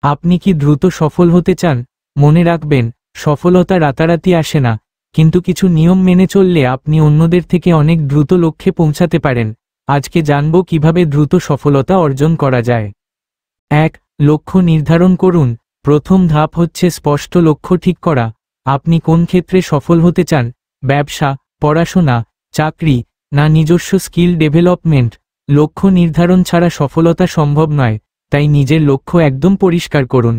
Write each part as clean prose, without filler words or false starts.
আপনি কি দ্রুত সফল হতে চান? মনে রাখবেন, সফলতা রাতারাতি আসে না, কিন্তু কিছু নিয়ম মেনে চললে আপনি অন্যদের থেকে অনেক দ্রুত লক্ষ্যে পৌঁছাতে পারেন। আজকে জানব কিভাবে দ্রুত সফলতা অর্জন করা যায়। 1. লক্ষ্য নির্ধারণ করুন। প্রথম ধাপ হচ্ছে স্পষ্ট লক্ষ্য ঠিক করা। আপনি কোন ক্ষেত্রে সফল হতে চান? ব্যবসা, পড়াশোনা, চাকরি, না নিজস্ব স্কিল ডেভেলপমেন্ট? লক্ষ্য নির্ধারণ ছাড়া সফলতা সম্ভব নয়, তাই নিজের লক্ষ্য একদম পরিষ্কার করুন।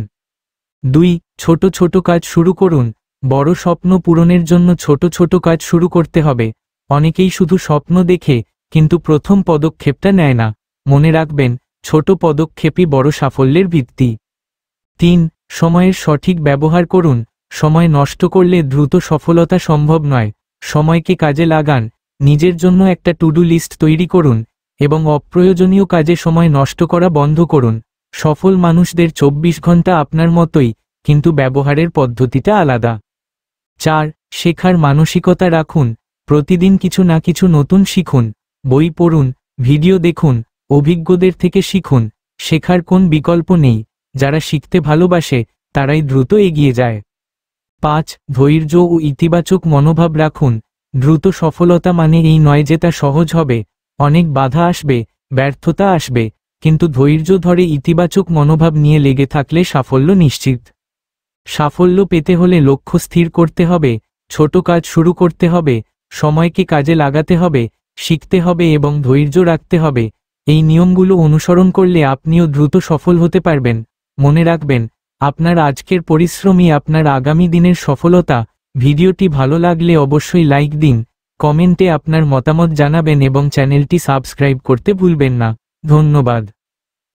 2. ছোট ছোট কাজ শুরু করুন। বড় স্বপ্ন পূরণের জন্য ছোট ছোট কাজ শুরু করতে হবে। অনেকেই শুধু স্বপ্ন দেখে কিন্তু প্রথম পদক্ষেপটা নেয় না। মনে রাখবেন, ছোট পদক্ষেপই বড় সাফল্যের ভিত্তি। 3. সময়ের সঠিক ব্যবহার করুন। সময় নষ্ট করলে দ্রুত সফলতা সম্ভব নয়। সময়কে কাজে লাগান। নিজের জন্য একটা টু ডু লিস্ট তৈরি করুন এবং অপ্রয়োজনীয় কাজে সময় নষ্ট করা বন্ধ করুন। সফল মানুষদের 24 ঘন্টা আপনার মতোই, কিন্তু ব্যবহারের পদ্ধতিটা আলাদা। 4. শেখার মানসিকতা রাখুন। প্রতিদিন কিছু না কিছু নতুন শিখুন। বই পড়ুন, ভিডিও দেখুন, অভিজ্ঞদের থেকে শিখুন। শেখার কোন বিকল্প নেই। যারা শিখতে ভালোবাসে তারাই দ্রুত এগিয়ে যায়। 5. ধৈর্য ও ইতিবাচক মনোভাব রাখুন। দ্রুত সফলতা মানে এই নয় যে তা সহজ হবে। অনেক বাধা আসবে, ব্যর্থতা আসবে, কিন্তু ধৈর্য ধরে ইতিবাচক মনোভাব নিয়ে লেগে থাকলে সাফল্য নিশ্চিত। সাফল্য পেতে হলে লক্ষ্য স্থির করতে হবে, ছোট কাজ শুরু করতে হবে, সময়কে কাজে লাগাতে হবে, শিখতে হবে এবং ধৈর্য রাখতে হবে। এই নিয়মগুলো অনুসরণ করলে আপনিও দ্রুত সফল হতে পারবেন। মনে রাখবেন, আপনার আজকের পরিশ্রমই আপনার আগামী দিনের সফলতা। ভিডিওটি ভালো লাগলে অবশ্যই লাইক দিন, কমেন্টে আপনার মতামত জানাবেন এবং চ্যানেলটি সাবস্ক্রাইব করতে ভুলবেন না। ধন্যবাদ।